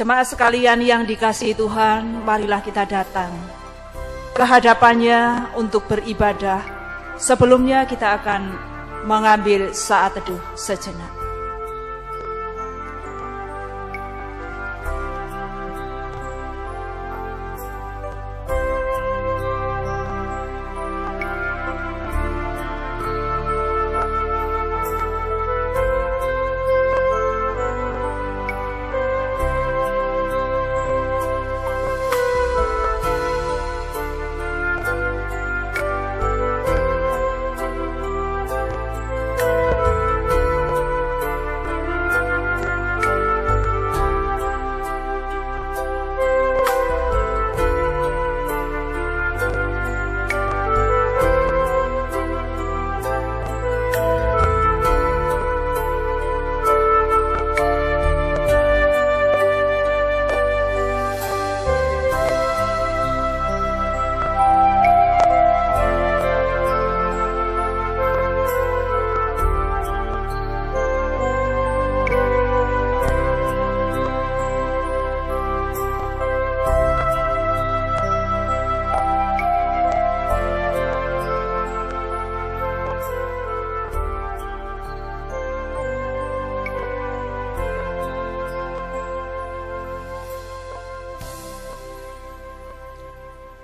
Jemaat sekalian yang dikasihi Tuhan, marilah kita datang ke hadapannya untuk beribadah. Sebelumnya kita akan mengambil saat teduh sejenak.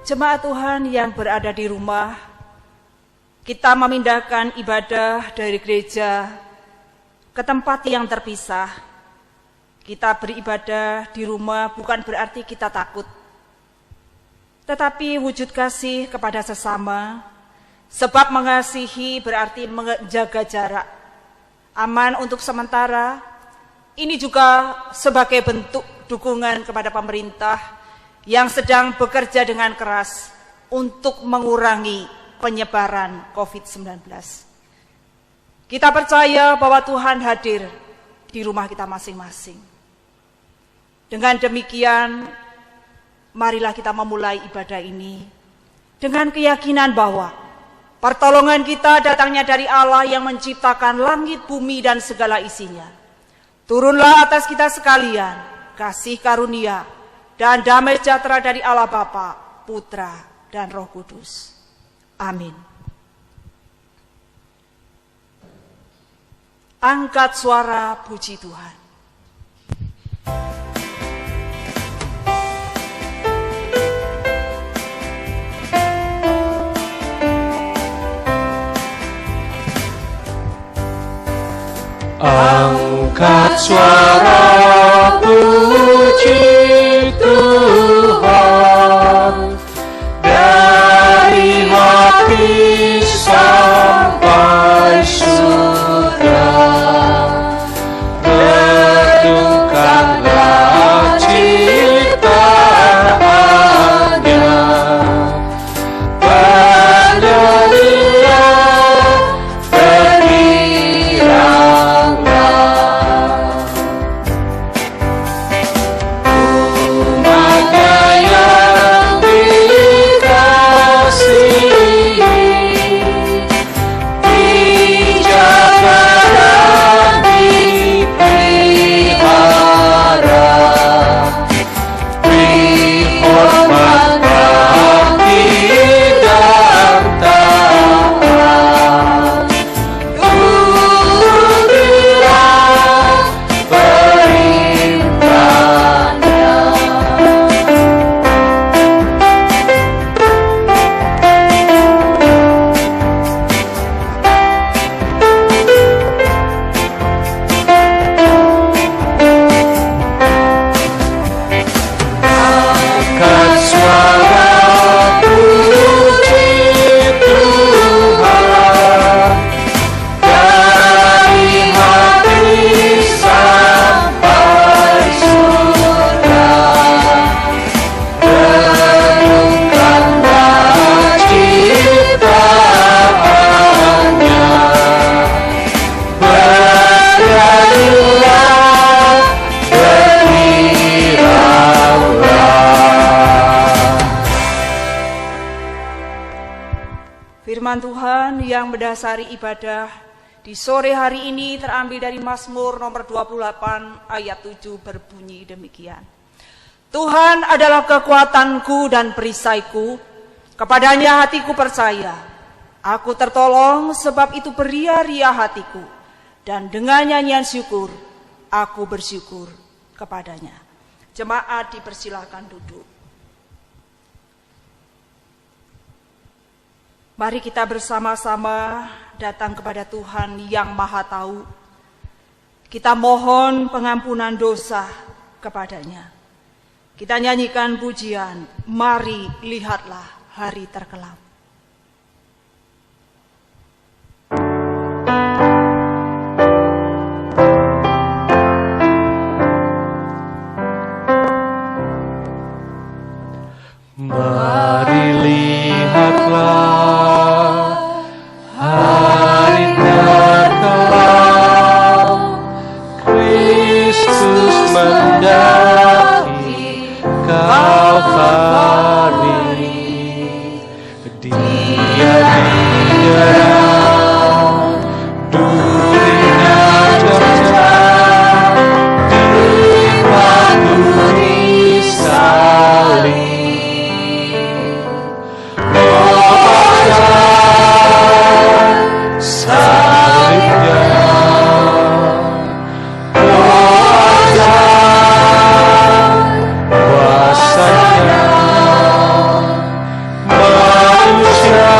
Jemaat Tuhan yang berada di rumah, kita memindahkan ibadah dari gereja ke tempat yang terpisah. Kita beribadah di rumah bukan berarti kita takut, tetapi wujud kasih kepada sesama, sebab mengasihi berarti menjaga jarak. Aman untuk sementara, ini juga sebagai bentuk dukungan kepada pemerintah yang sedang bekerja dengan keras untuk mengurangi penyebaran COVID-19. Kita percaya bahwa Tuhan hadir di rumah kita masing-masing. Dengan demikian, marilah kita memulai ibadah ini dengan keyakinan bahwa pertolongan kita datangnya dari Allah yang menciptakan langit, bumi, dan segala isinya. Turunlah atas kita sekalian kasih karunia dan damai sejahtera dari Allah Bapa, Putra, dan Roh Kudus. Amin. Angkat suara puji Tuhan. Angkat suara puji Tuhan dari hati sampai surga. Redungkanlah ciptaannya, berdirilah, berdirilah. Umatnya yang dikasihi, dijaga dan dipelihara, beri hormat, bakti, dan taat. Tunduklah perintahnya. Angkat suara puji Tuhan dari hati sampai surga. Renungkanlah ciptaannya, berdirilah, berdirilah. Firman Tuhan yang mendasari ibadah di sore hari ini terambil dari Mazmur nomor 28 ayat 7 berbunyi demikian. Tuhan adalah kekuatanku dan perisaiku, kepadanya hatiku percaya. Aku tertolong sebab itu beria-ria hatiku, dan dengan nyanyian syukur, aku bersyukur kepadanya. Jemaat dipersilakan duduk. Mari kita bersama-sama datang kepada Tuhan yang Maha Tahu. Kita mohon pengampunan dosa kepadanya. Kita nyanyikan pujian, mari lihatlah hari terkelam. Mari lihatlah hari terkelam, Kristus mendaki Kalvari. Dia dijerang, durinya tercap, dipaturi salib. Salibnya, kuasanya, manusia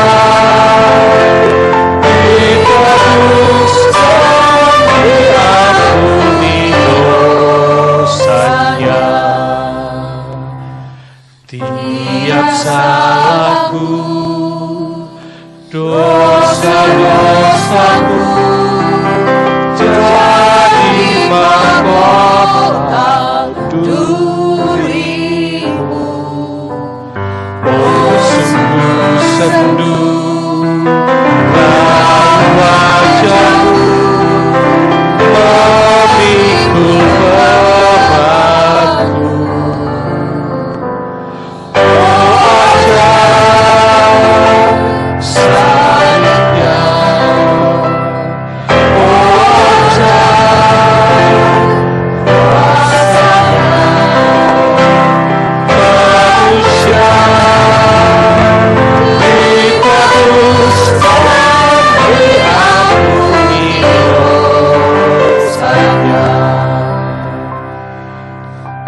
ditebus dan diampuni dosanya. Tiap salahku, dosa-dosaku jadi mahkota durimu. Oh, sungguh sendu raut wajahmu memikul bebanku.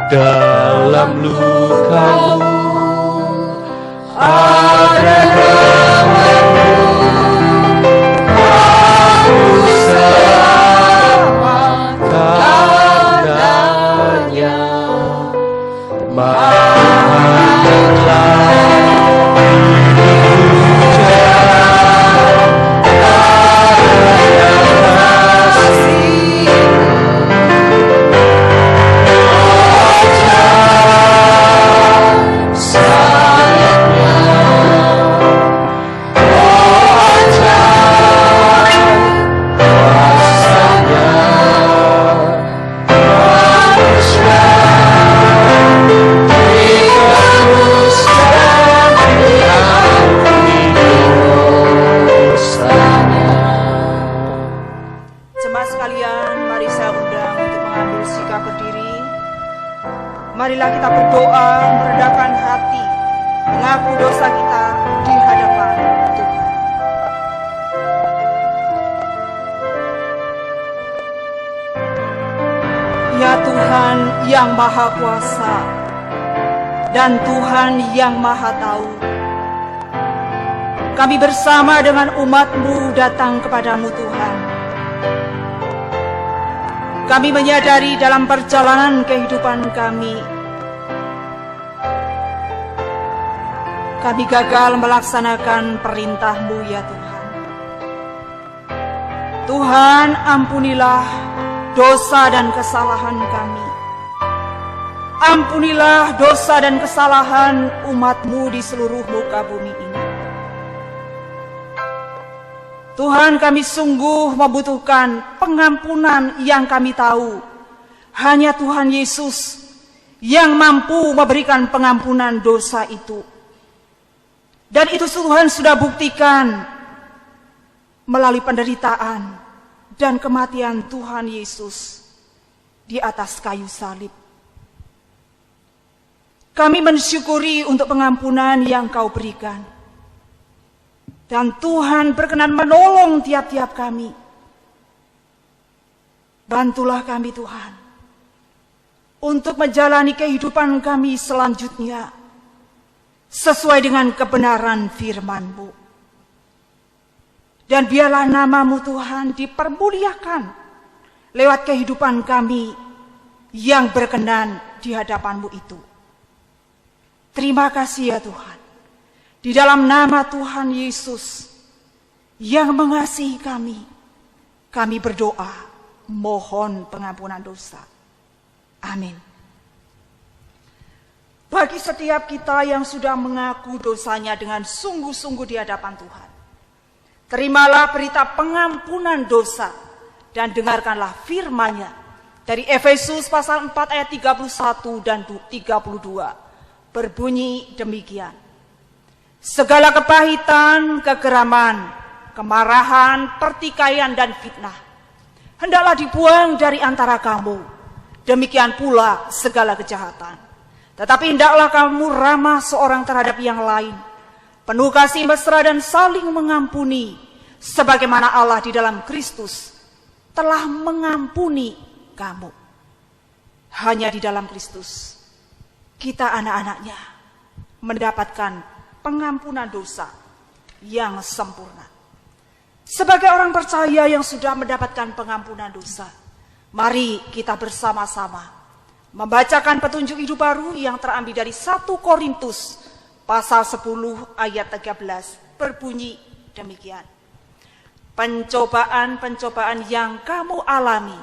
Dalam lukamu ada rahmatmu, aku selamat karenanya. Maafkanlah hidupku jarang karena kasih. Marilah kita berdoa, merendahkan hati, mengaku dosa kita di hadapan Tuhan. Ya Tuhan yang Maha Kuasa dan Tuhan yang Maha Tahu, kami bersama dengan umat-Mu datang kepadamu Tuhan. Kami menyadari dalam perjalanan kehidupan kami gagal melaksanakan perintah-Mu ya Tuhan. Tuhan, ampunilah dosa dan kesalahan kami. Ampunilah dosa dan kesalahan umat-Mu di seluruh muka bumi ini. Tuhan, kami sungguh membutuhkan pengampunan yang kami tahu hanya Tuhan Yesus yang mampu memberikan pengampunan dosa itu. Dan itu Tuhan sudah buktikan melalui penderitaan dan kematian Tuhan Yesus di atas kayu salib. Kami mensyukuri untuk pengampunan yang Kau berikan. Dan Tuhan berkenan menolong tiap-tiap kami. Bantulah kami Tuhan, untuk menjalani kehidupan kami selanjutnya, sesuai dengan kebenaran firman-Mu. Dan biarlah nama-Mu Tuhan dipermuliakan lewat kehidupan kami yang berkenan di hadapan-Mu itu. Terima kasih ya Tuhan. Di dalam nama Tuhan Yesus yang mengasihi kami berdoa, mohon pengampunan dosa. Amin. Bagi setiap kita yang sudah mengaku dosanya dengan sungguh-sungguh di hadapan Tuhan, terimalah berita pengampunan dosa dan dengarkanlah firman-Nya dari Efesus pasal 4 ayat 31 dan 32. Berbunyi demikian. Segala kepahitan, kegeraman, kemarahan, pertikaian dan fitnah hendaklah dibuang dari antara kamu. Demikian pula segala kejahatan. Tetapi hendaklah kamu ramah seorang terhadap yang lain, penuh kasih mesra dan saling mengampuni, sebagaimana Allah di dalam Kristus telah mengampuni kamu. Hanya di dalam Kristus kita anak-anaknya mendapatkan pengampunan dosa yang sempurna. Sebagai orang percaya yang sudah mendapatkan pengampunan dosa, mari kita bersama-sama membacakan petunjuk hidup baru yang terambil dari 1 Korintus pasal 10 ayat 13. Berbunyi demikian. Pencobaan-pencobaan yang kamu alami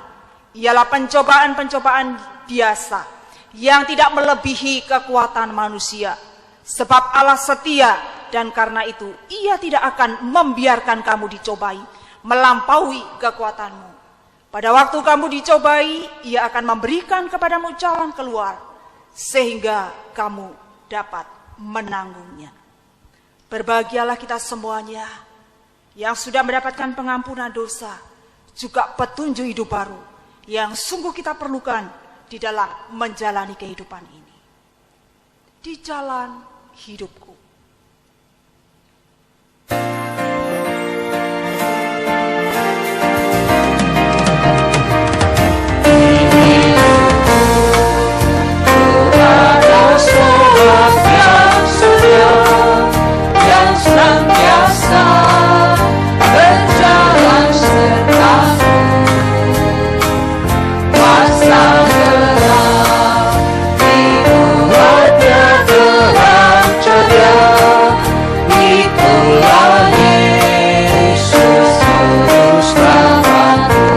ialah pencobaan-pencobaan biasa yang tidak melebihi kekuatan manusia. Sebab Allah setia dan karena itu Ia tidak akan membiarkan kamu dicobai melampaui kekuatanmu. Pada waktu kamu dicobai, Ia akan memberikan kepadamu jalan keluar sehingga kamu dapat menanggungnya. Berbahagialah kita semuanya yang sudah mendapatkan pengampunan dosa, juga petunjuk hidup baru yang sungguh kita perlukan di dalam menjalani kehidupan ini. Di jalan hidupku. Ada sebab yang setia, yang senantiasa berjalan sertamu. Masa gelap dibuatnya terang ceria, itulah Yesus juru selamatku.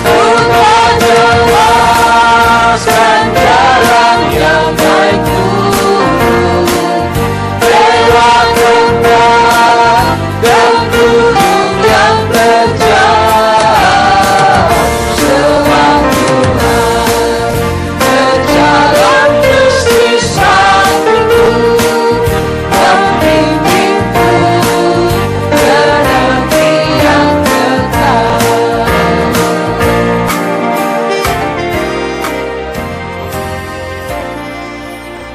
Tuhan jelaskan jalan yang baik turun, lewat rendah dan gunung yang terjal. Sebab Tuhan berjalan mesti sampingku, membimbingku ke negeri yang kekal.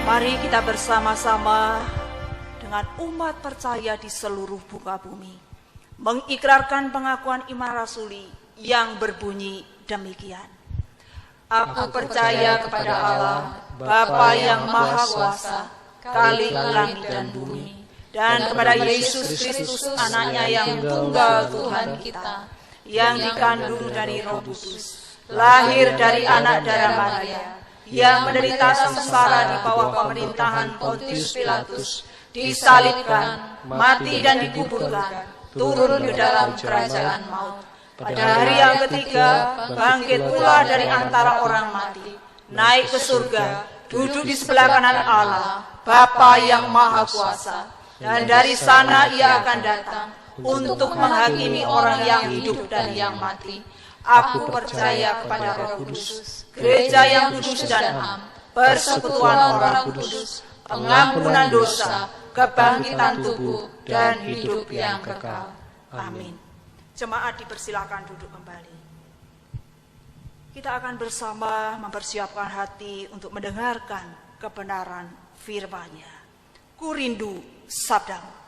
Mari kita bersama-sama dengan umat percaya di seluruh muka bumi mengikrarkan pengakuan iman rasuli yang berbunyi demikian. Aku percaya kepada Allah, Bapa yang Maha Kuasa, Khalik langit dan bumi, dan kepada Yesus Kristus anaknya yang tunggal Tuhan kita, yang dikandung dari Roh Kudus, lahir dari anak darah Maria, yang menderita sengsara di bawah pemerintahan Pontius Pilatus, disalibkan, mati dan dikuburkan, turun ke dalam kerajaan maut. Pada hari yang ketiga, bangkit pula dari antara orang mati, naik ke surga, duduk di sebelah kanan Allah, Bapa yang Maha Kuasa, dan dari sana Ia akan datang untuk menghakimi orang yang hidup dan yang mati. Aku percaya kepada Roh Kudus, gereja yang kudus dan am, persekutuan orang kudus, pengampunan dosa, kebangkitan tubuh, dan hidup yang kekal. Amin. Jemaat dipersilakan duduk kembali. kita akan bersama mempersiapkan hati untuk mendengarkan kebenaran firman-Nya. Ku rindu sabdamu.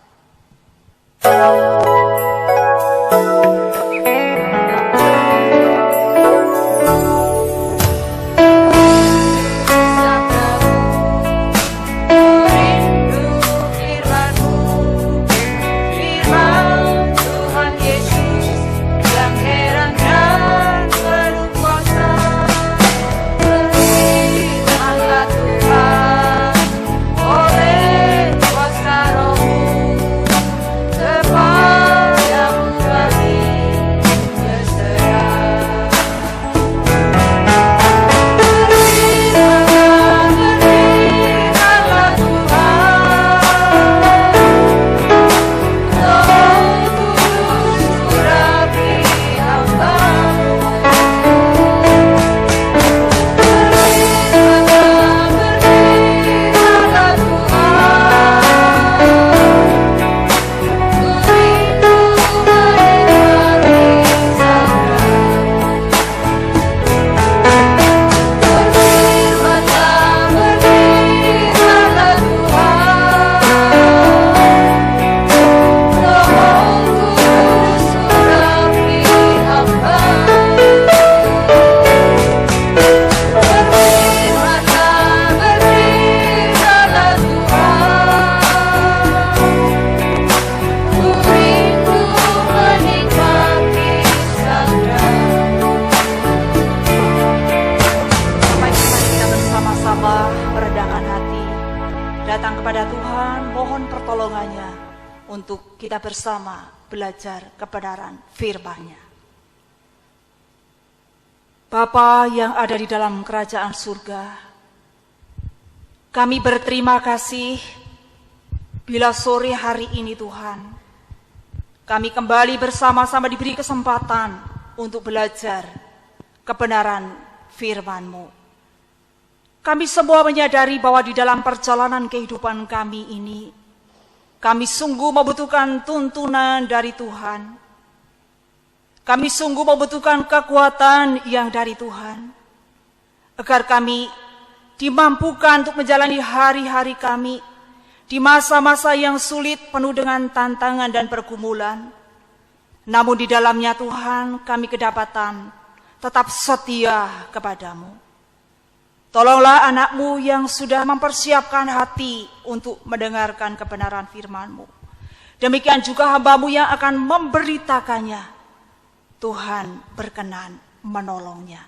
Untuk kita bersama belajar kebenaran firman-Nya. Bapa yang ada di dalam kerajaan surga, kami berterima kasih bila sore hari ini Tuhan, kami kembali bersama-sama diberi kesempatan untuk belajar kebenaran firman-Mu. Kami semua menyadari bahwa di dalam perjalanan kehidupan kami ini, kami sungguh membutuhkan tuntunan dari Tuhan. Kami sungguh membutuhkan kekuatan yang dari Tuhan, agar kami dimampukan untuk menjalani hari-hari kami di masa-masa yang sulit penuh dengan tantangan dan pergumulan. Namun di dalamnya Tuhan, kami kedapatan tetap setia kepadamu. Tolonglah anak-Mu yang sudah mempersiapkan hati untuk mendengarkan kebenaran firman-Mu. Demikian juga hamba-Mu yang akan memberitakannya. Tuhan berkenan menolongnya.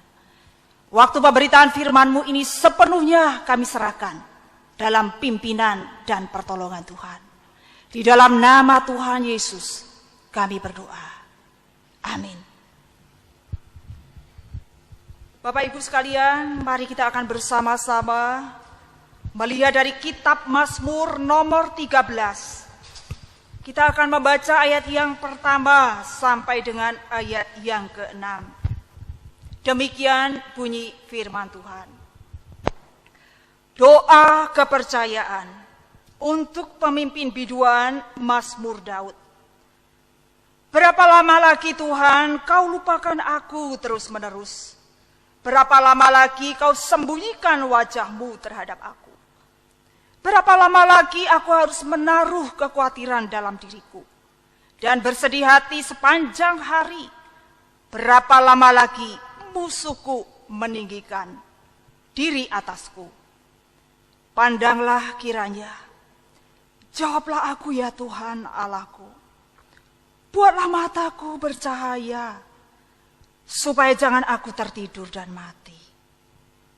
Waktu pemberitaan firman-Mu ini sepenuhnya kami serahkan dalam pimpinan dan pertolongan Tuhan. Di dalam nama Tuhan Yesus kami berdoa. Amin. Bapak Ibu sekalian, mari kita akan bersama-sama melihat dari kitab Mazmur nomor 13. Kita akan membaca ayat yang pertama sampai dengan ayat yang ke-6. Demikian bunyi firman Tuhan. Doa kepercayaan untuk pemimpin biduan Mazmur Daud. Berapa lama lagi Tuhan kau lupakan aku terus-menerus? Berapa lama lagi kau sembunyikan wajah-Mu terhadap aku? Berapa lama lagi aku harus menaruh kekhawatiran dalam diriku dan bersedih hati sepanjang hari? Berapa lama lagi musuhku meninggikan diri atasku? Pandanglah kiranya, jawablah aku ya Tuhan Allahku. Buatlah mataku bercahaya, supaya jangan aku tertidur dan mati.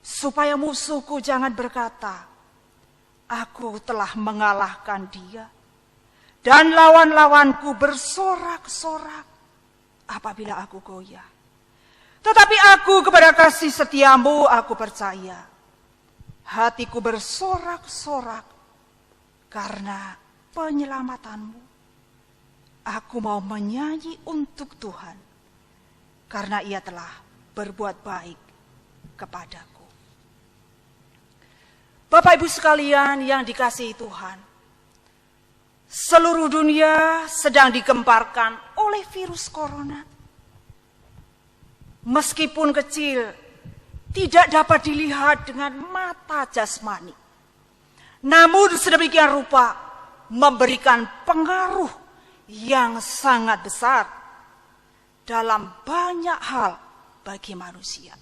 Supaya musuhku jangan berkata, aku telah mengalahkan dia. Dan lawan-lawanku bersorak-sorak apabila aku goyah. Tetapi aku kepada kasih setia-Mu aku percaya. Hatiku bersorak-sorak karena penyelamatanmu. Aku mau menyanyi untuk Tuhan, karena Ia telah berbuat baik kepadaku. Bapak Ibu sekalian yang dikasihi Tuhan, seluruh dunia sedang digemparkan oleh virus corona. Meskipun kecil, tidak dapat dilihat dengan mata jasmani. Namun sedemikian rupa memberikan pengaruh yang sangat besar dalam banyak hal bagi manusia.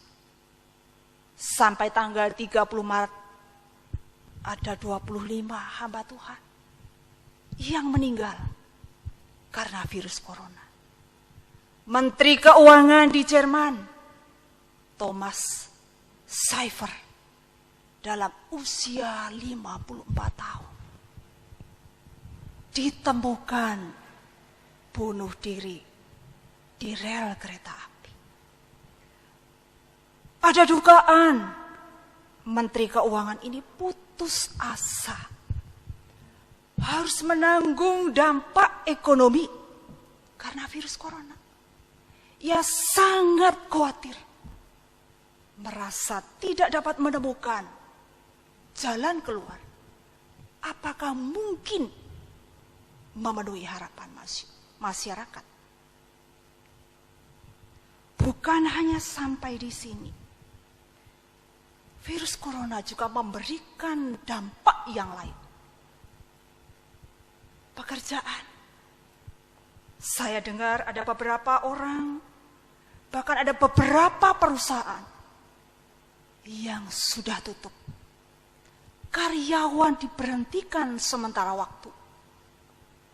Sampai tanggal 30 Maret ada 25 hamba Tuhan yang meninggal karena virus corona. Menteri Keuangan di Jerman, Thomas Seifer, dalam usia 54 tahun, ditemukan bunuh diri di rel kereta api. Ada dugaan Menteri Keuangan ini putus asa, harus menanggung dampak ekonomi karena virus corona. Ia sangat khawatir, merasa tidak dapat menemukan jalan keluar. Apakah mungkin memenuhi harapan masyarakat? Bukan hanya sampai di sini. Virus corona juga memberikan dampak yang lain. Pekerjaan. Saya dengar ada beberapa orang, bahkan ada beberapa perusahaan yang sudah tutup. Karyawan diberhentikan sementara waktu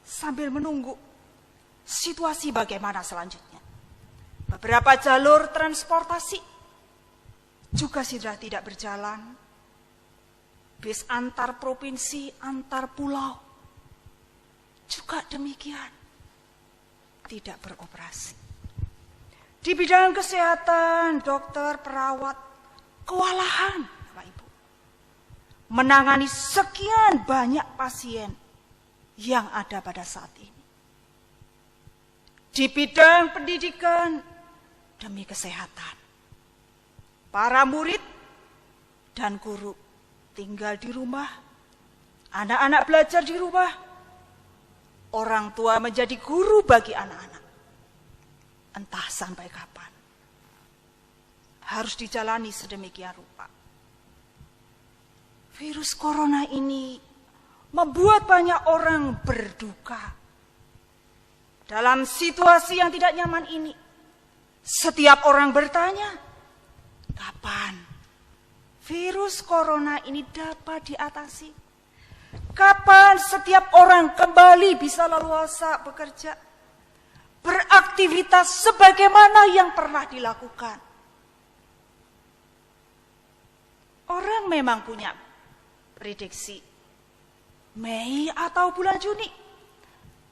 sambil menunggu situasi bagaimana selanjutnya. Beberapa jalur transportasi juga sudah tidak berjalan. Bis antar provinsi, antar pulau juga demikian, tidak beroperasi. Di bidang kesehatan, dokter, perawat kewalahan, Bapak Ibu, menangani sekian banyak pasien yang ada pada saat ini. Di bidang pendidikan, demi kesehatan, para murid dan guru tinggal di rumah, anak-anak belajar di rumah, orang tua menjadi guru bagi anak-anak. Entah sampai kapan harus dijalani sedemikian rupa. Virus corona ini membuat banyak orang berduka. Dalam situasi yang tidak nyaman ini, setiap orang bertanya, kapan virus corona ini dapat diatasi? Kapan setiap orang kembali bisa leluasa bekerja, beraktivitas sebagaimana yang pernah dilakukan? Orang memang punya prediksi Mei atau bulan Juni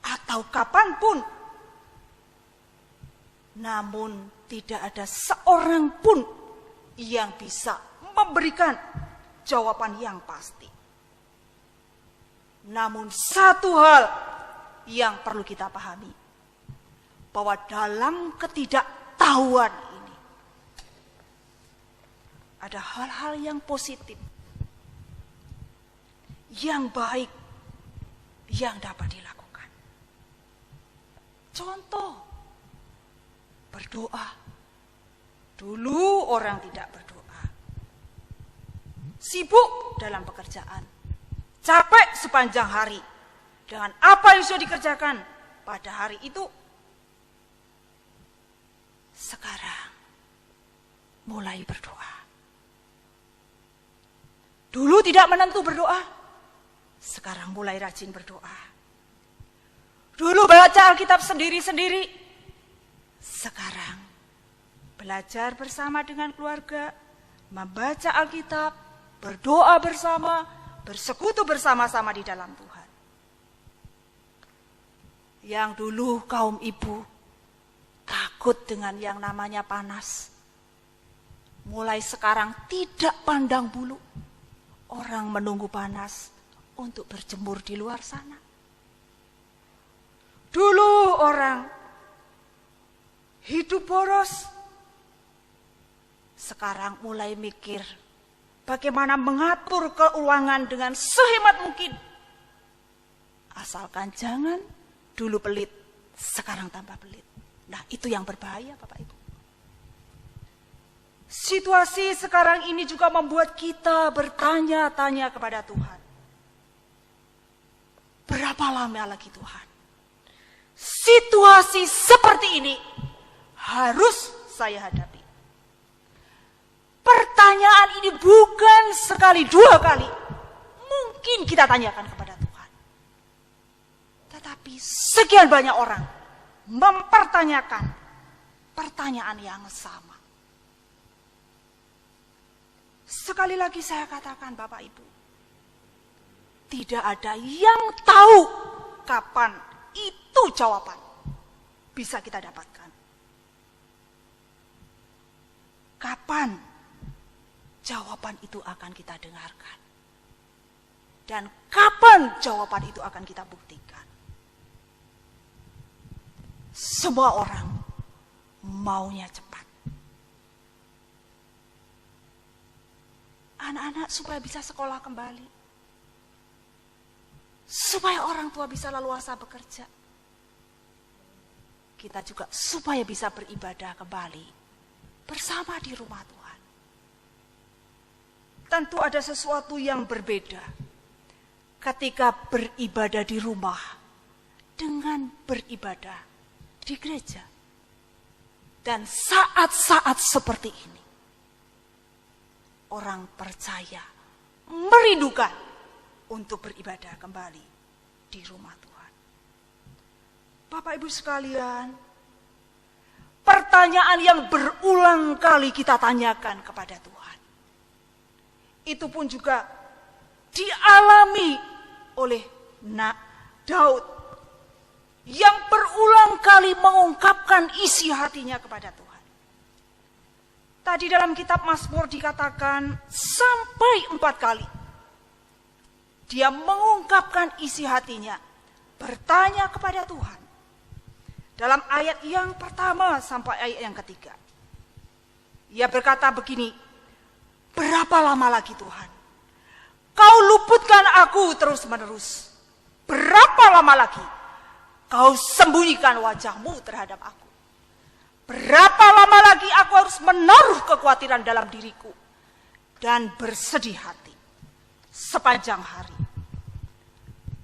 atau kapanpun, namun tidak ada seorang pun yang bisa memberikan jawaban yang pasti. Namun satu hal yang perlu kita pahami, bahwa dalam ketidaktahuan ini ada hal-hal yang positif, yang baik, yang dapat dilakukan. Contoh, berdoa. Dulu orang tidak berdoa, sibuk dalam pekerjaan, capek sepanjang hari dengan apa yang sudah dikerjakan pada hari itu. Sekarang mulai berdoa. Dulu tidak menentu berdoa, sekarang mulai rajin berdoa. Dulu baca Alkitab sendiri-sendiri, sekarang belajar bersama dengan keluarga, membaca Alkitab, berdoa bersama, bersekutu bersama-sama di dalam Tuhan. Yang dulu kaum ibu takut dengan yang namanya panas, mulai sekarang tidak pandang bulu. Orang menunggu panas untuk berjemur di luar sana. Dulu orang hidup boros, sekarang mulai mikir bagaimana mengatur keuangan dengan sehemat mungkin. Asalkan jangan dulu pelit, sekarang tambah pelit. Nah, itu yang berbahaya, Bapak Ibu. Situasi sekarang ini juga membuat kita bertanya-tanya kepada Tuhan. Berapa lama lagi Tuhan? Situasi seperti ini harus saya hadapi. Pertanyaan ini bukan sekali, dua kali. Mungkin kita tanyakan kepada Tuhan. Tetapi sekian banyak orang mempertanyakan pertanyaan yang sama. Sekali lagi saya katakan Bapak Ibu, tidak ada yang tahu kapan itu jawaban bisa kita dapatkan. Kapan jawaban itu akan kita dengarkan? Dan kapan jawaban itu akan kita buktikan? Semua orang maunya cepat. Anak-anak supaya bisa sekolah kembali. Supaya orang tua bisa leluasa bekerja. Kita juga supaya bisa beribadah kembali bersama di rumah Tuhan. Tentu ada sesuatu yang berbeda ketika beribadah di rumah dengan beribadah di gereja. Dan saat-saat seperti ini, orang percaya merindukan untuk beribadah kembali di rumah Tuhan. Bapak Ibu sekalian, pertanyaan yang berulang kali kita tanyakan kepada Tuhan, itu pun juga dialami oleh Daud yang berulang kali mengungkapkan isi hatinya kepada Tuhan. Tadi dalam kitab Mazmur dikatakan sampai 4 kali dia mengungkapkan isi hatinya, bertanya kepada Tuhan. Dalam ayat yang pertama sampai ayat yang ketiga, ia berkata begini, berapa lama lagi Tuhan? Kau luputkan aku terus menerus. Berapa lama lagi Kau sembunyikan wajahmu terhadap aku? Berapa lama lagi aku harus menaruh kekhawatiran dalam diriku dan bersedih hati sepanjang hari?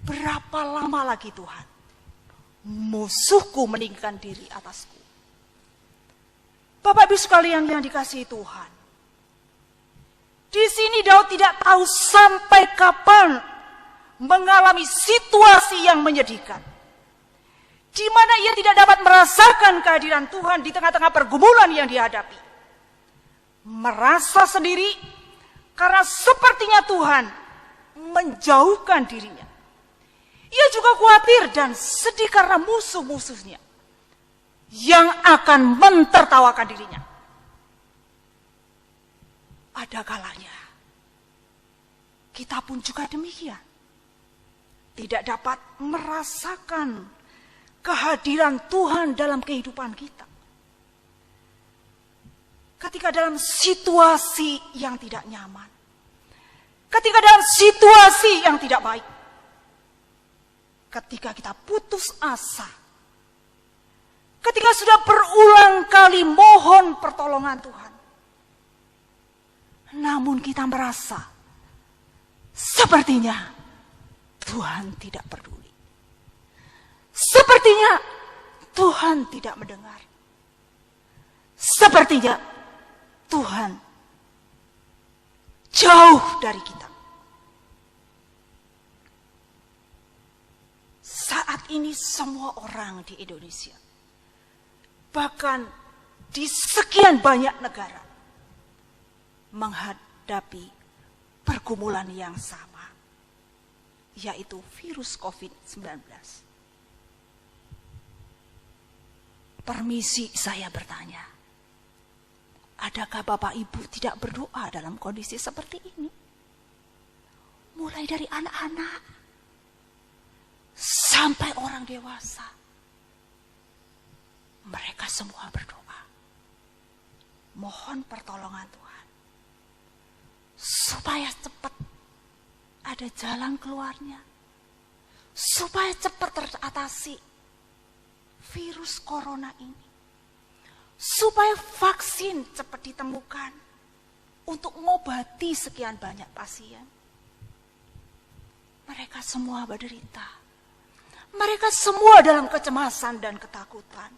Berapa lama lagi Tuhan musuhku meninggikan diri atasku? Bapak Ibu sekalian yang dikasihi Tuhan, di sini Daud tidak tahu sampai kapan mengalami situasi yang menyedihkan, di mana ia tidak dapat merasakan kehadiran Tuhan di tengah-tengah pergumulan yang dihadapi. Merasa sendiri karena sepertinya Tuhan menjauhkan dirinya. Ia juga khawatir dan sedih karena musuh-musuhnya yang akan mentertawakan dirinya. Ada kalanya kita pun juga demikian. Tidak dapat merasakan kehadiran Tuhan dalam kehidupan kita. Ketika dalam situasi yang tidak nyaman, ketika dalam situasi yang tidak baik, ketika kita putus asa, ketika sudah berulang kali mohon pertolongan Tuhan, namun kita merasa sepertinya Tuhan tidak peduli. Sepertinya Tuhan tidak mendengar. Sepertinya Tuhan jauh dari kita. Saat ini semua orang di Indonesia, bahkan di sekian banyak negara, menghadapi pergumulan yang sama, yaitu virus COVID-19. Permisi saya bertanya, adakah Bapak Ibu tidak berdoa dalam kondisi seperti ini? Mulai dari anak-anak sampai orang dewasa, mereka semua berdoa. Mohon pertolongan Tuhan, supaya cepat ada jalan keluarnya, supaya cepat teratasi virus corona ini, supaya vaksin cepat ditemukan untuk mengobati sekian banyak pasien. Mereka semua berderita. Mereka semua dalam kecemasan dan ketakutan.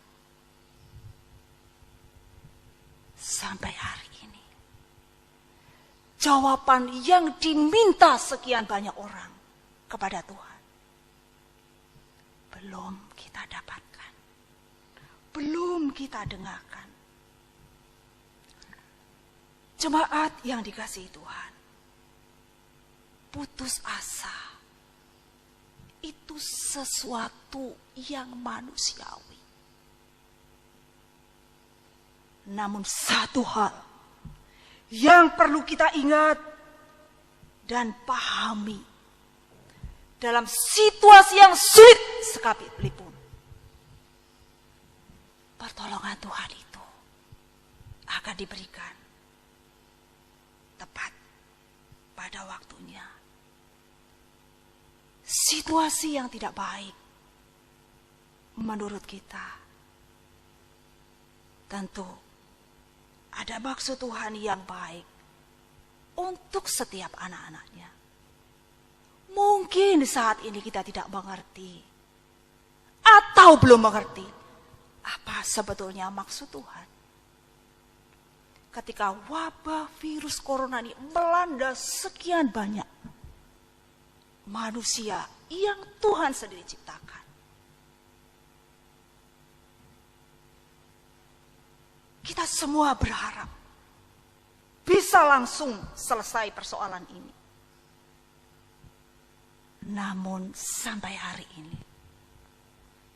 Sampai hari ini, jawaban yang diminta sekian banyak orang kepada Tuhan belum kita dapatkan, belum kita dengarkan. Jemaat yang dikasihi Tuhan, putus asa itu sesuatu yang manusiawi. Namun satu hal yang perlu kita ingat dan pahami dalam situasi yang sulit sekalipun, pertolongan Tuhan itu akan diberikan tepat pada waktunya. Situasi yang tidak baik menurut kita tentu ada maksud Tuhan yang baik untuk setiap anak-anaknya. Mungkin saat ini kita tidak mengerti atau belum mengerti apa sebetulnya maksud Tuhan. Ketika wabah virus corona ini melanda sekian banyak manusia yang Tuhan sendiri ciptakan. Kita semua berharap bisa langsung selesai persoalan ini. Namun sampai hari ini,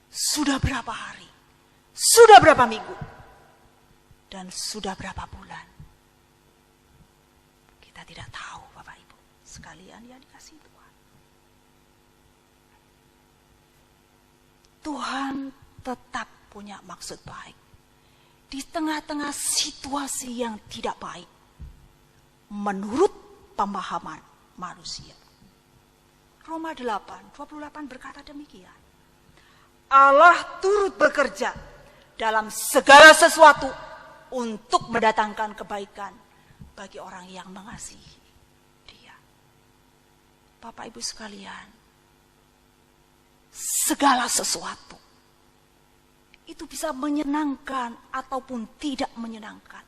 sudah berapa hari, sudah berapa minggu, dan sudah berapa bulan, kita tidak tahu Bapak Ibu sekalian yang dikasihi Tuhan. Tuhan tetap punya maksud baik di tengah-tengah situasi yang tidak baik menurut pemahaman manusia. Roma 8:28 berkata demikian. Allah turut bekerja dalam segala sesuatu untuk mendatangkan kebaikan bagi orang yang mengasihi Dia. Bapak Ibu sekalian, segala sesuatu itu bisa menyenangkan ataupun tidak menyenangkan.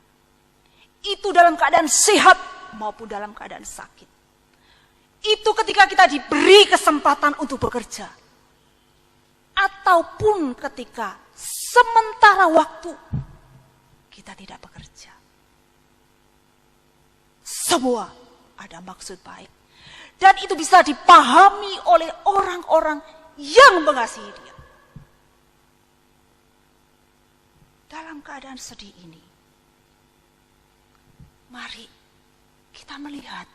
Itu dalam keadaan sehat maupun dalam keadaan sakit. Itu ketika kita diberi kesempatan untuk bekerja. Ataupun ketika sementara waktu kita tidak bekerja. Semua ada maksud baik. Dan itu bisa dipahami oleh orang-orang yang mengasihi Dia. Dalam keadaan sedih ini, mari kita melihat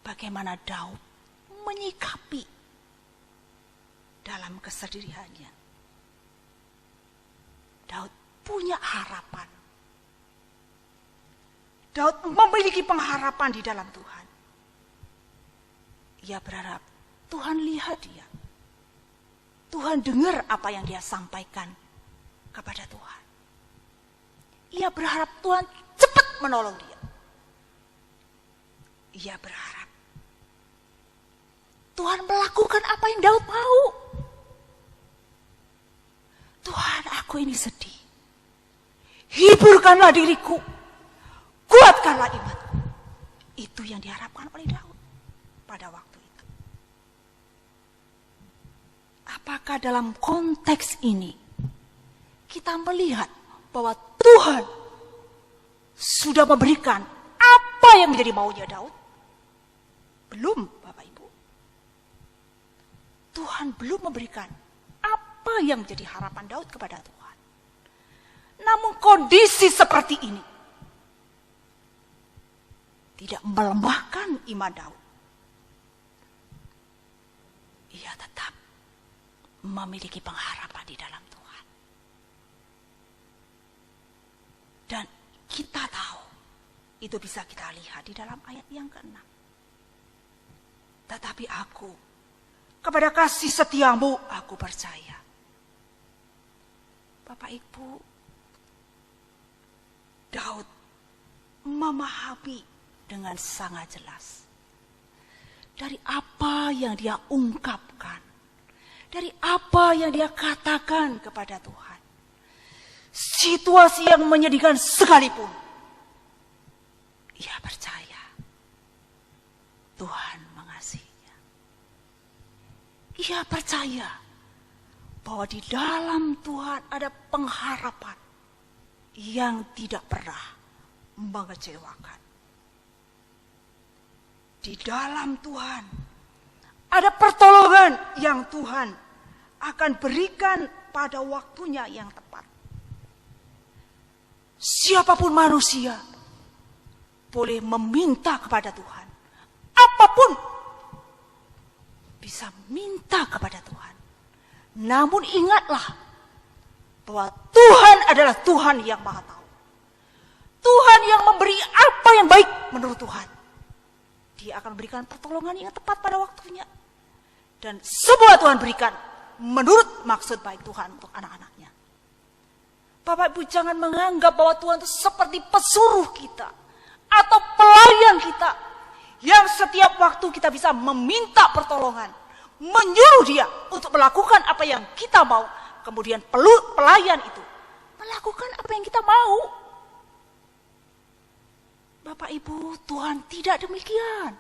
bagaimana Daud menyikapi dalam kesedihannya. Daud punya harapan. Daud memiliki pengharapan di dalam Tuhan. Ia berharap Tuhan lihat dia. Tuhan dengar apa yang dia sampaikan kepada Tuhan. Ia berharap Tuhan cepat menolong dia. Ia berharap Tuhan melakukan apa yang Daud mau. Tuhan, aku ini sedih. Hiburkanlah diriku. Kuatkanlah imanku. Itu yang diharapkan oleh Daud pada waktu itu. Apakah dalam konteks ini kita melihat bahwa Tuhan sudah memberikan apa yang menjadi maunya Daud? Belum, Bapak Ibu. Tuhan belum memberikan apa yang menjadi harapan Daud kepada Tuhan. Namun kondisi seperti ini tidak melemahkan iman Daud. Ia tetap memiliki pengharapan di dalam Tuhan. Dan kita tahu, itu bisa kita lihat di dalam ayat yang ke-6. Tetapi aku, kepada kasih setiamu aku percaya. Bapak Ibu, Daud memahami dengan sangat jelas dari apa yang dia ungkapkan, dari apa yang dia katakan kepada Tuhan. Situasi yang menyedihkan sekalipun, ia percaya Tuhan mengasihinya. Ia percaya bahwa di dalam Tuhan ada pengharapan yang tidak pernah mengecewakan. Di dalam Tuhan ada pertolongan yang Tuhan akan berikan pada waktunya yang tepat. Siapapun manusia boleh meminta kepada Tuhan. Apapun bisa minta kepada Tuhan. Namun ingatlah bahwa Tuhan adalah Tuhan yang Maha Tahu. Tuhan yang memberi apa yang baik menurut Tuhan. Dia akan berikan pertolongan yang tepat pada waktunya. Dan semua Tuhan berikan menurut maksud baik Tuhan untuk anak-anaknya. Bapak Ibu jangan menganggap bahwa Tuhan itu seperti pesuruh kita atau pelayan kita yang setiap waktu kita bisa meminta pertolongan, menyuruh dia untuk melakukan apa yang kita mau, kemudian pelayan itu melakukan apa yang kita mau. Bapak Ibu, Tuhan tidak demikian.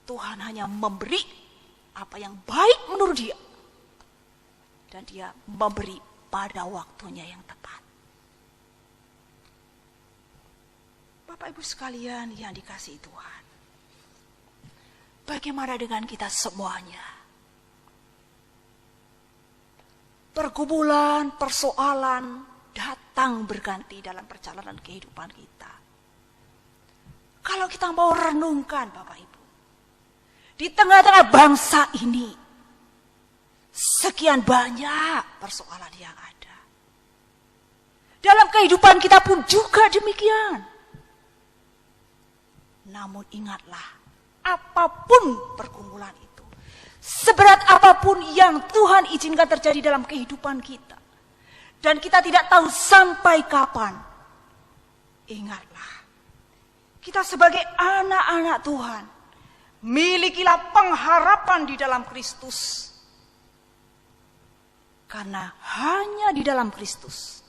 Tuhan hanya memberi apa yang baik menurut dia. Dan dia memberi pada waktunya yang tepat. Bapak Ibu sekalian yang dikasihi Tuhan. Bagaimana dengan kita semuanya? Pergumulan, persoalan datang berganti dalam perjalanan kehidupan kita. Kalau kita mau renungkan Bapak Ibu, di tengah-tengah bangsa ini, sekian banyak persoalan yang ada. Dalam kehidupan kita pun juga demikian. Namun ingatlah, apapun pergumulan itu, seberat apapun yang Tuhan izinkan terjadi dalam kehidupan kita, dan kita tidak tahu sampai kapan, ingatlah, kita sebagai anak-anak Tuhan, milikilah pengharapan di dalam Kristus. Karena hanya di dalam Kristus,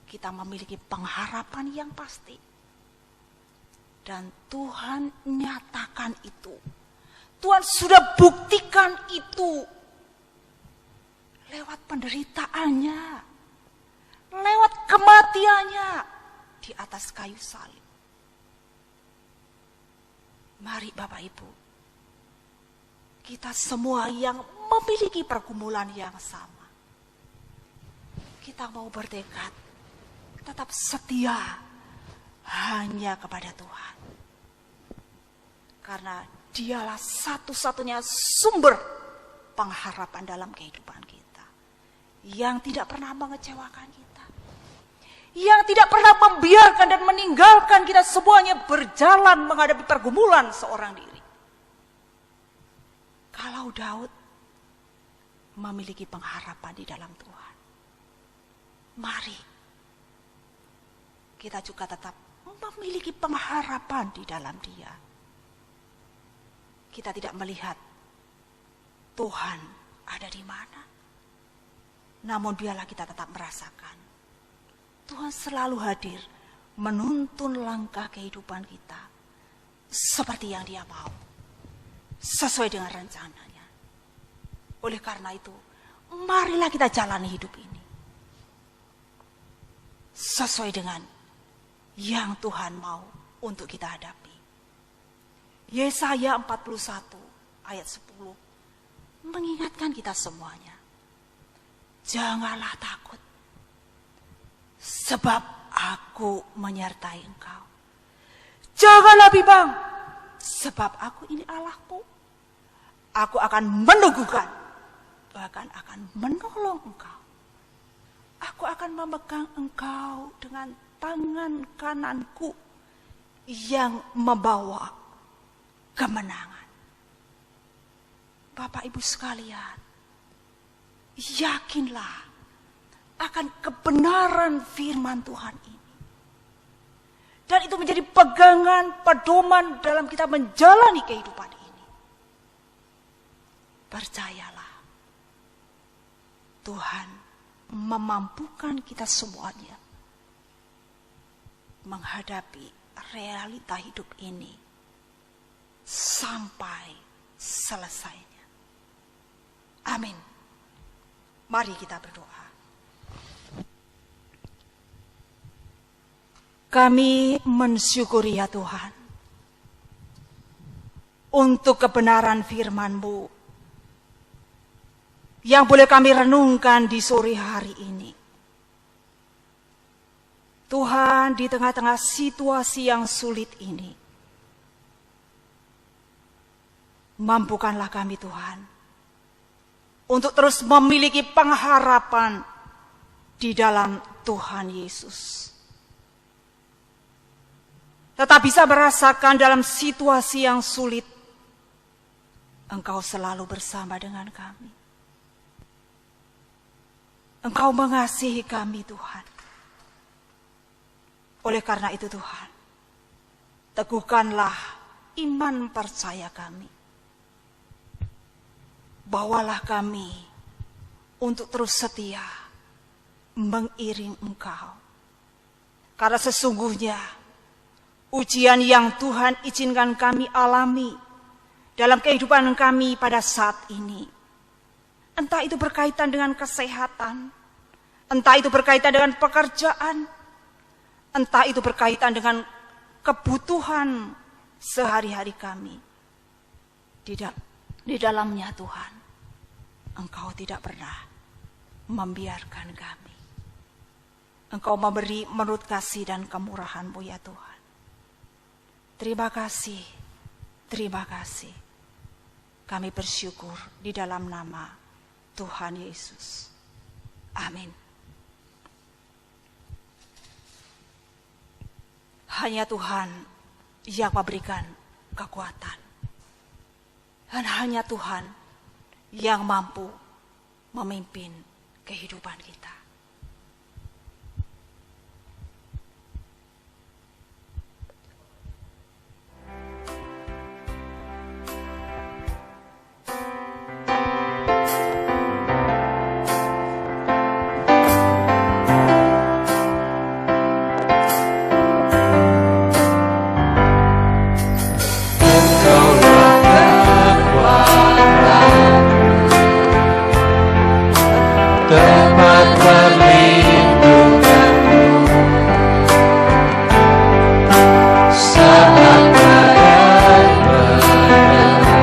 kita memiliki pengharapan yang pasti. Dan Tuhan nyatakan itu. Tuhan sudah buktikan itu. Lewat penderitaannya. Lewat kematiannya. Di atas kayu salib. Mari Bapak Ibu. Kita semua yang memiliki pergumulan yang sama. Kita mau bertekad. Tetap setia. Hanya kepada Tuhan. Karena dialah satu-satunya sumber pengharapan dalam kehidupan kita. Yang tidak pernah mengecewakan kita. Yang tidak pernah membiarkan dan meninggalkan kita semuanya berjalan menghadapi pergumulan seorang diri. Kalau Daud memiliki pengharapan di dalam Tuhan, mari kita juga tetap memiliki pengharapan di dalam Dia. Kita tidak melihat Tuhan ada di mana. Namun biarlah kita tetap merasakan Tuhan selalu hadir menuntun langkah kehidupan kita seperti yang Dia mau. Sesuai dengan rencananya. Oleh karena itu, marilah kita jalani hidup ini sesuai dengan yang Tuhan mau untuk kita hadapi. Yesaya 41 ayat 10 mengingatkan kita semuanya. Janganlah takut, sebab aku menyertai engkau. Janganlah bimbang, sebab aku ini Allahmu. Aku akan meneguhkan, bahkan akan menolong engkau. Aku akan memegang engkau dengan tangan kananku yang membawa kemenangan. Bapak Ibu sekalian, yakinlah akan kebenaran firman Tuhan ini. Dan itu menjadi pegangan, pedoman dalam kita menjalani kehidupan ini. Percayalah, Tuhan memampukan kita semuanya menghadapi realita hidup ini sampai selesainya. Amin. Mari kita berdoa. Kami mensyukuri ya Tuhan untuk kebenaran firman-Mu yang boleh kami renungkan di sore hari ini. Tuhan, di tengah-tengah situasi yang sulit ini, mampukanlah kami Tuhan untuk terus memiliki pengharapan di dalam Tuhan Yesus. Tetap bisa merasakan dalam situasi yang sulit, Engkau selalu bersama dengan kami. Engkau mengasihi kami Tuhan. Oleh karena itu Tuhan, teguhkanlah iman percaya kami. Bawalah kami untuk terus setia mengiring Engkau. Karena sesungguhnya ujian yang Tuhan izinkan kami alami dalam kehidupan kami pada saat ini, entah itu berkaitan dengan kesehatan, entah itu berkaitan dengan pekerjaan, entah itu berkaitan dengan kebutuhan sehari-hari kami. Di dalamnya Tuhan, Engkau tidak pernah membiarkan kami. Engkau memberi menurut kasih dan kemurahan-Mu ya Tuhan. Terima kasih, terima kasih. Kami bersyukur di dalam nama Tuhan Yesus. Amin. Hanya Tuhan yang memberikan kekuatan. Dan hanya Tuhan yang mampu memimpin kehidupan kita. Tempat perlindunganmu saat badai menerpa.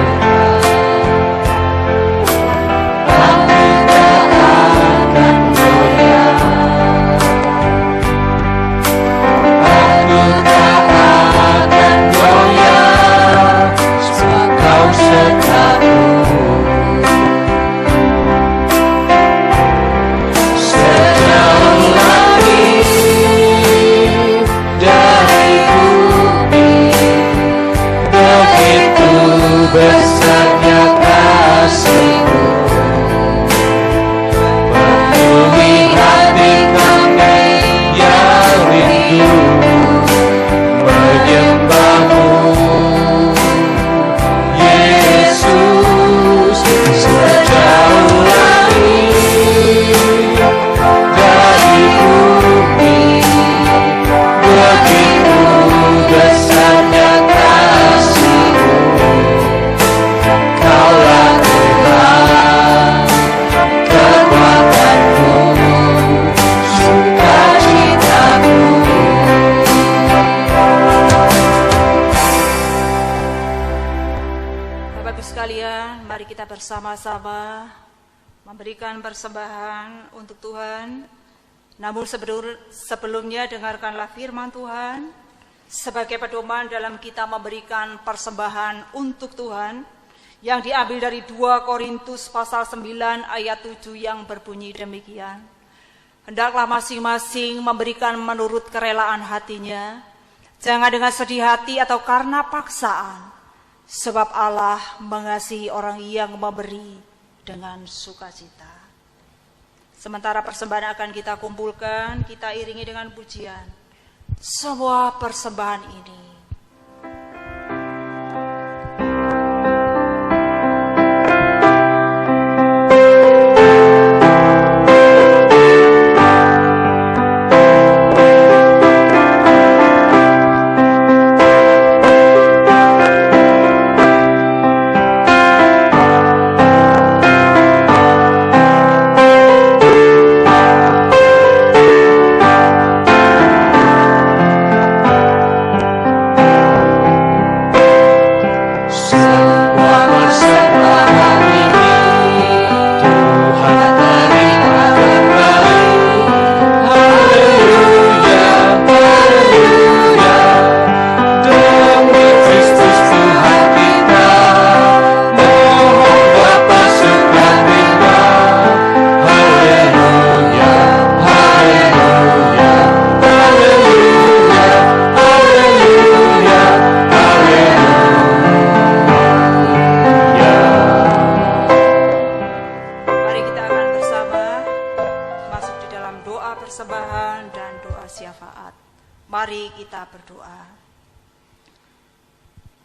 Aku tak akan goyah, aku tak akan goyah, sebab Kau sertaku. Besarnya kasih-Mu, penuhi hati kami yang rindu menyembah-Mu. Yesus, sejauh langit dari bumi, begitu besarnya kasih-Mu. Kaulah Tuhan, kekuatanku, sukacitaku. Bapak Ibu sekalian, mari kita bersama-sama memberikan persembahan untuk Tuhan. Namun sebelumnya dengarkanlah firman Tuhan sebagai pedoman dalam kita memberikan persembahan untuk Tuhan, yang diambil dari 2 Korintus pasal 9 ayat 7 yang berbunyi demikian. Hendaklah masing-masing memberikan menurut kerelaan hatinya, jangan dengan sedih hati atau karena paksaan, sebab Allah mengasihi orang yang memberi dengan sukacita. Sementara persembahan akan kita kumpulkan, kita iringi dengan pujian. Semua persembahan ini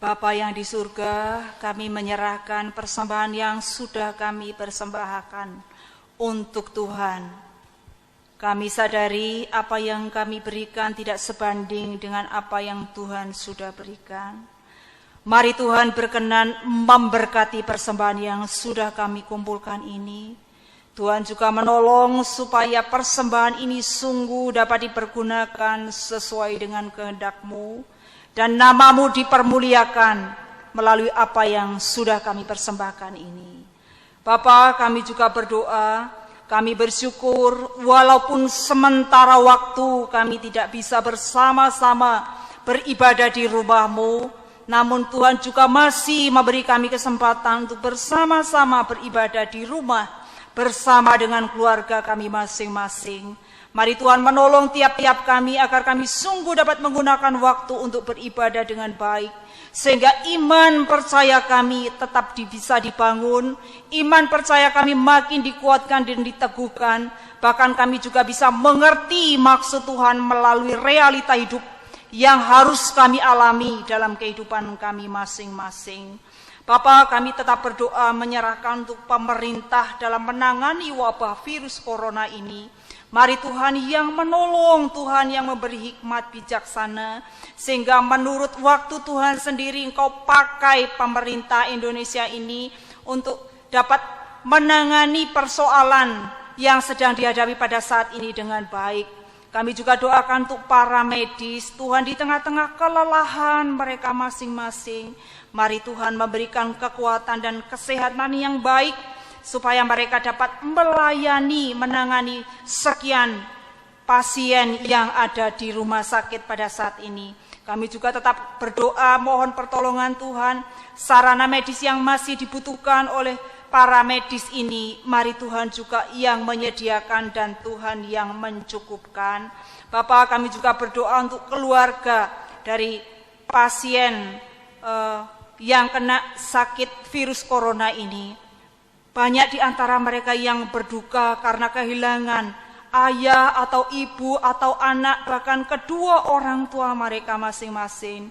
Bapa yang di surga, kami menyerahkan persembahan yang sudah kami persembahkan untuk Tuhan. Kami sadari apa yang kami berikan tidak sebanding dengan apa yang Tuhan sudah berikan. Mari Tuhan berkenan memberkati persembahan yang sudah kami kumpulkan ini. Tuhan juga menolong supaya persembahan ini sungguh dapat dipergunakan sesuai dengan kehendak-Mu. Dan nama-Mu dipermuliakan melalui apa yang sudah kami persembahkan ini. Bapa, kami juga berdoa, kami bersyukur walaupun sementara waktu kami tidak bisa bersama-sama beribadah di rumah-Mu, namun Tuhan juga masih memberi kami kesempatan untuk bersama-sama beribadah di rumah bersama dengan keluarga kami masing-masing. Mari Tuhan menolong tiap-tiap kami agar kami sungguh dapat menggunakan waktu untuk beribadah dengan baik. Sehingga iman percaya kami tetap bisa dibangun, iman percaya kami makin dikuatkan dan diteguhkan. Bahkan kami juga bisa mengerti maksud Tuhan melalui realita hidup yang harus kami alami dalam kehidupan kami masing-masing. Bapa, kami tetap berdoa menyerahkan untuk pemerintah dalam menangani wabah virus corona ini. Mari Tuhan yang menolong, Tuhan yang memberi hikmat bijaksana, sehingga menurut waktu Tuhan sendiri Engkau pakai pemerintah Indonesia ini untuk dapat menangani persoalan yang sedang dihadapi pada saat ini dengan baik. Kami juga doakan untuk para medis, Tuhan di tengah-tengah kelelahan mereka masing-masing. Mari Tuhan memberikan kekuatan dan kesehatan yang baik, supaya mereka dapat melayani, menangani sekian pasien yang ada di rumah sakit pada saat ini. Kami juga tetap berdoa mohon pertolongan Tuhan, sarana medis yang masih dibutuhkan oleh para medis ini, mari Tuhan juga yang menyediakan dan Tuhan yang mencukupkan. Bapak, kami juga berdoa untuk keluarga dari pasien yang kena sakit virus corona ini. Banyak di antara mereka yang berduka karena kehilangan ayah atau ibu atau anak, bahkan kedua orang tua mereka masing-masing.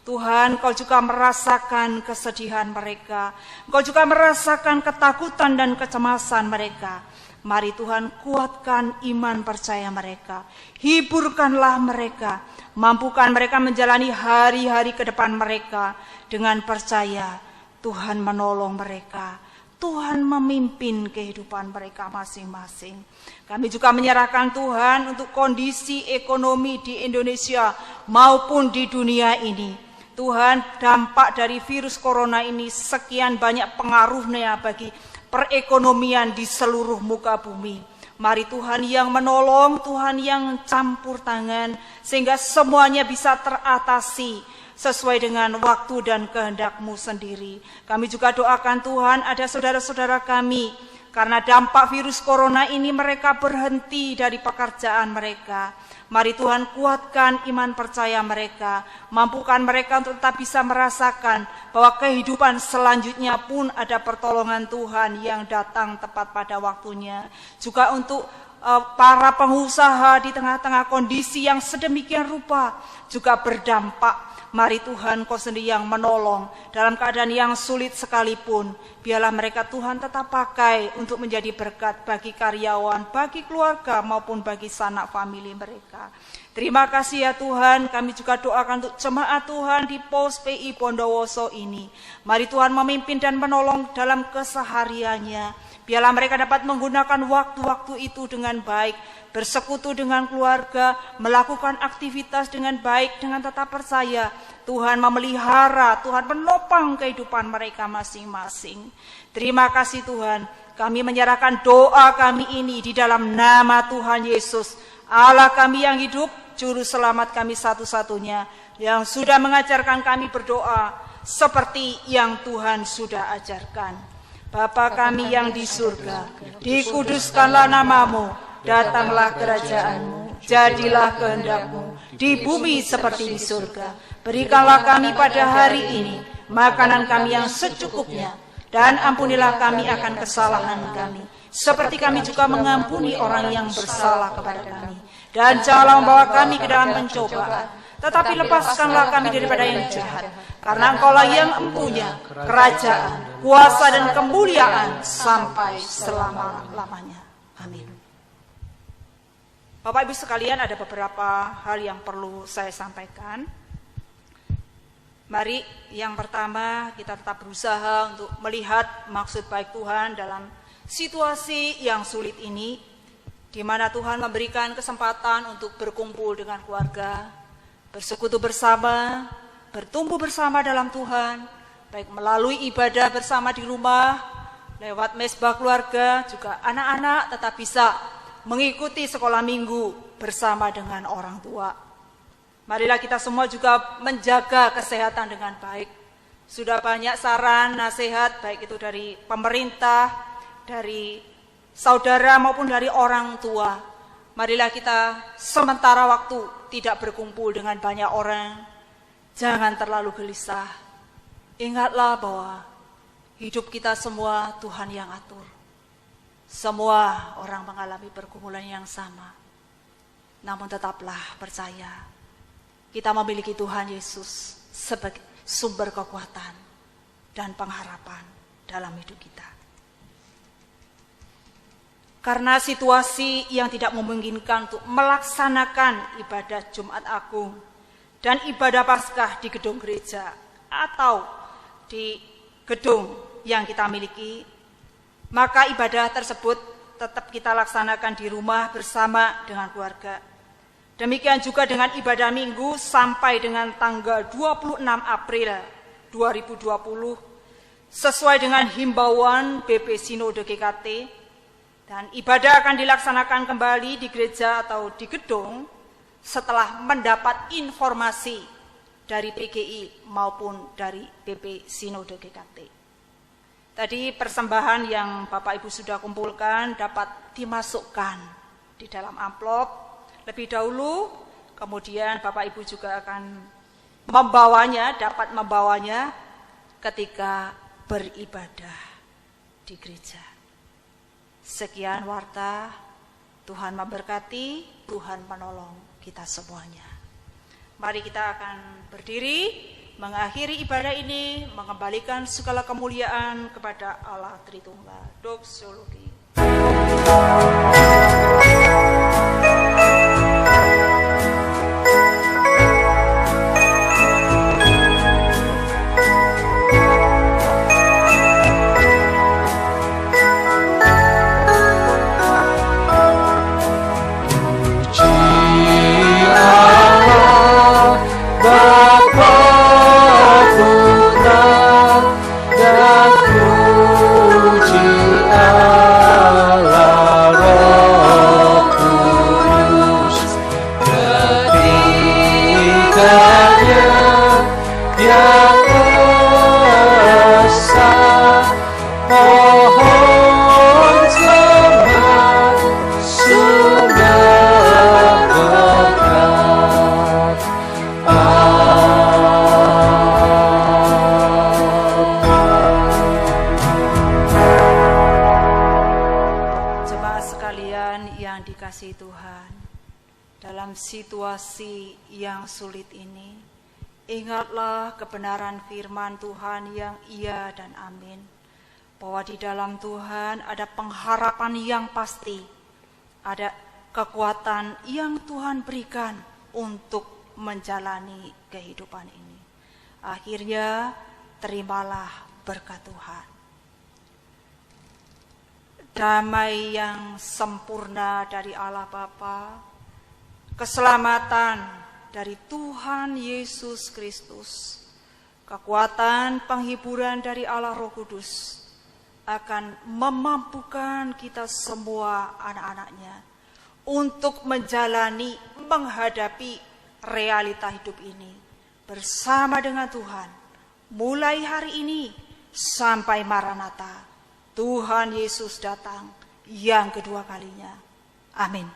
Tuhan, Kau juga merasakan kesedihan mereka. Kau juga merasakan ketakutan dan kecemasan mereka. Mari Tuhan kuatkan iman percaya mereka. Hiburkanlah mereka. Mampukan mereka menjalani hari-hari ke depan mereka dengan percaya Tuhan menolong mereka. Tuhan memimpin kehidupan mereka masing-masing. Kami juga menyerahkan Tuhan untuk kondisi ekonomi di Indonesia maupun di dunia ini. Tuhan, dampak dari virus corona ini sekian banyak pengaruhnya bagi perekonomian di seluruh muka bumi. Mari Tuhan yang menolong, Tuhan yang campur tangan, sehingga semuanya bisa teratasi sesuai dengan waktu dan kehendak-Mu sendiri. Kami juga doakan Tuhan ada saudara-saudara kami Karena dampak virus corona ini mereka berhenti dari pekerjaan mereka. Mari Tuhan kuatkan iman percaya mereka, mampukan mereka untuk tetap bisa merasakan bahwa kehidupan selanjutnya pun ada pertolongan Tuhan yang datang tepat pada waktunya. Juga untuk para pengusaha di tengah-tengah kondisi yang sedemikian rupa juga berdampak. Mari Tuhan, Kau sendiri yang menolong dalam keadaan yang sulit sekalipun. Biarlah mereka Tuhan tetap pakai untuk menjadi berkat bagi karyawan, bagi keluarga maupun bagi sanak famili mereka. Terima kasih ya Tuhan, kami juga doakan untuk jemaat Tuhan di Pos PI Bondowoso ini. Mari Tuhan memimpin dan menolong dalam kesehariannya. Biarlah mereka dapat menggunakan waktu-waktu itu dengan baik, bersekutu dengan keluarga, melakukan aktivitas dengan baik, dengan tetap percaya. Tuhan memelihara, Tuhan menopang kehidupan mereka masing-masing. Terima kasih Tuhan, kami menyerahkan doa kami ini di dalam nama Tuhan Yesus, Allah kami yang hidup, Juru Selamat kami satu-satunya, yang sudah mengajarkan kami berdoa seperti yang Tuhan sudah ajarkan. Bapa kami yang di surga, dikuduskanlah namamu, datanglah kerajaanmu, jadilah kehendak-Mu, di bumi seperti di surga. Berikanlah kami pada hari ini makanan kami yang secukupnya, dan ampunilah kami akan kesalahan kami, seperti kami juga mengampuni orang yang bersalah kepada kami. Dan janganlah membawa kami ke dalam pencobaan, tetapi lepaskanlah kami daripada yang jahat. Karena Engkaulah yang empunya kerajaan, kuasa dan kemuliaan sampai selama-lamanya. Amin. Bapak Ibu sekalian, ada beberapa hal yang perlu saya sampaikan. Mari yang pertama kita tetap berusaha untuk melihat maksud baik Tuhan dalam situasi yang sulit ini, di mana Tuhan memberikan kesempatan untuk berkumpul dengan keluarga, bersekutu bersama, bertumbuh bersama dalam Tuhan, baik melalui ibadah bersama di rumah, lewat mesbah keluarga, juga anak-anak tetap bisa mengikuti sekolah minggu bersama dengan orang tua. Marilah kita semua juga menjaga kesehatan dengan baik. Sudah banyak saran, nasihat, baik itu dari pemerintah, dari saudara maupun dari orang tua. Marilah kita sementara waktu tidak berkumpul dengan banyak orang. Jangan terlalu gelisah. Ingatlah bahwa hidup kita semua Tuhan yang atur. Semua orang mengalami pergumulan yang sama. Namun tetaplah percaya. Kita memiliki Tuhan Yesus sebagai sumber kekuatan dan pengharapan dalam hidup kita. Karena situasi yang tidak memungkinkan untuk melaksanakan ibadah Jumat Agung dan ibadah Paskah di gedung gereja atau di gedung yang kita miliki, maka ibadah tersebut tetap kita laksanakan di rumah bersama dengan keluarga. Demikian juga dengan ibadah minggu sampai dengan tanggal 26 April 2020 sesuai dengan himbauan BP Sinode GKT, dan ibadah akan dilaksanakan kembali di gereja atau di gedung setelah mendapat informasi dari PGI maupun dari BP Sinode GKT. Tadi persembahan yang Bapak Ibu sudah kumpulkan dapat dimasukkan di dalam amplop lebih dahulu, kemudian Bapak Ibu juga akan dapat membawanya ketika beribadah di gereja. Sekian warta, Tuhan memberkati, Tuhan menolong kita semuanya. Mari kita akan berdiri, mengakhiri ibadah ini, mengembalikan segala kemuliaan kepada Allah Tritunggal. Doksologi. Mohon dalam situasi yang sulit ini, ingatlah kebenaran firman Tuhan yang iya dan amin, bahwa di dalam Tuhan ada pengharapan yang pasti, ada kekuatan yang Tuhan berikan untuk menjalani kehidupan ini. Akhirnya terimalah berkat Tuhan. Damai yang sempurna dari Allah Bapa, keselamatan dari Tuhan Yesus Kristus, kekuatan penghiburan dari Allah Roh Kudus akan memampukan kita semua anak-anaknya untuk menjalani, menghadapi realita hidup ini bersama dengan Tuhan mulai hari ini sampai Maranatha, Tuhan Yesus datang yang kedua kalinya. Amin.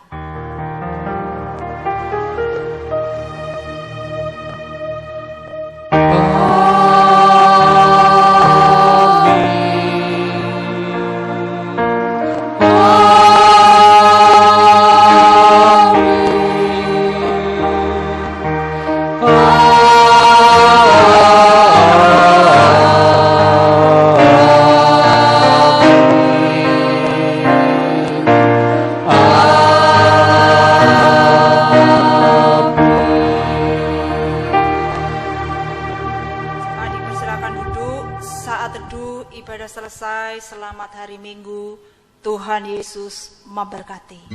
Selamat hari Minggu, Tuhan Yesus memberkati.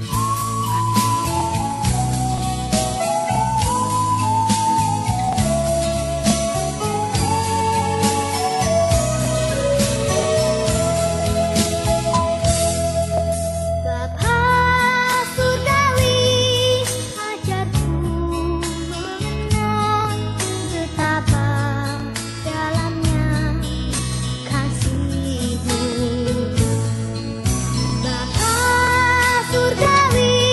Surgawi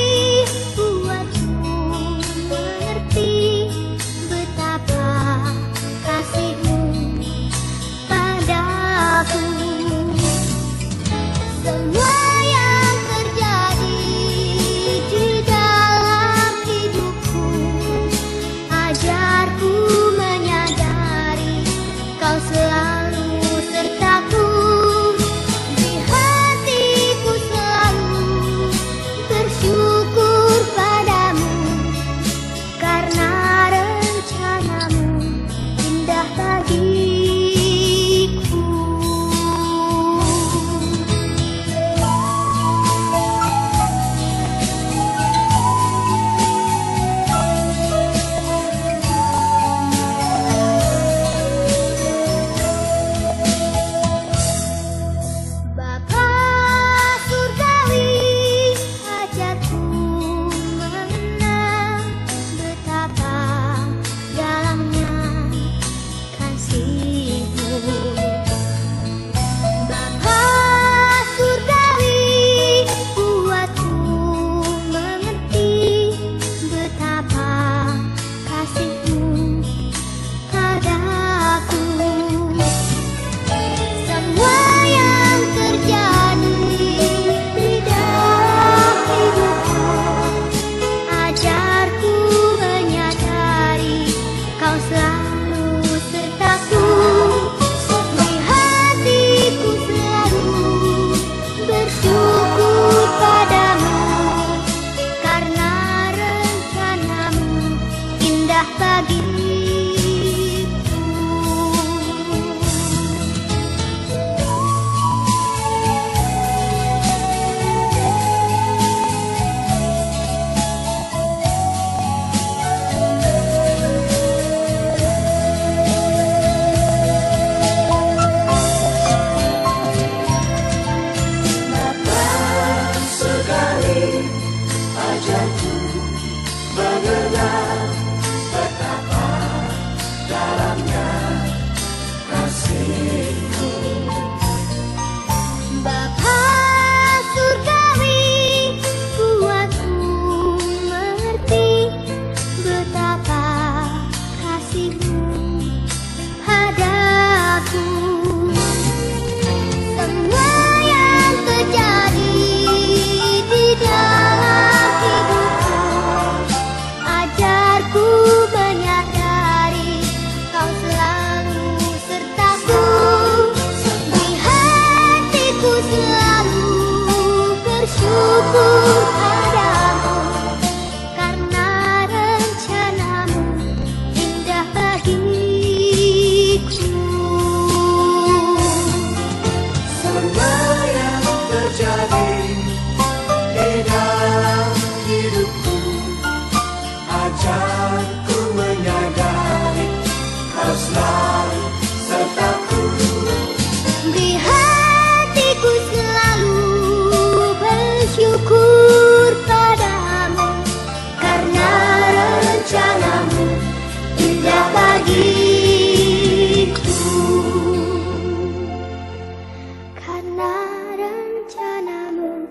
karena rencanamu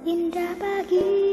indah bagi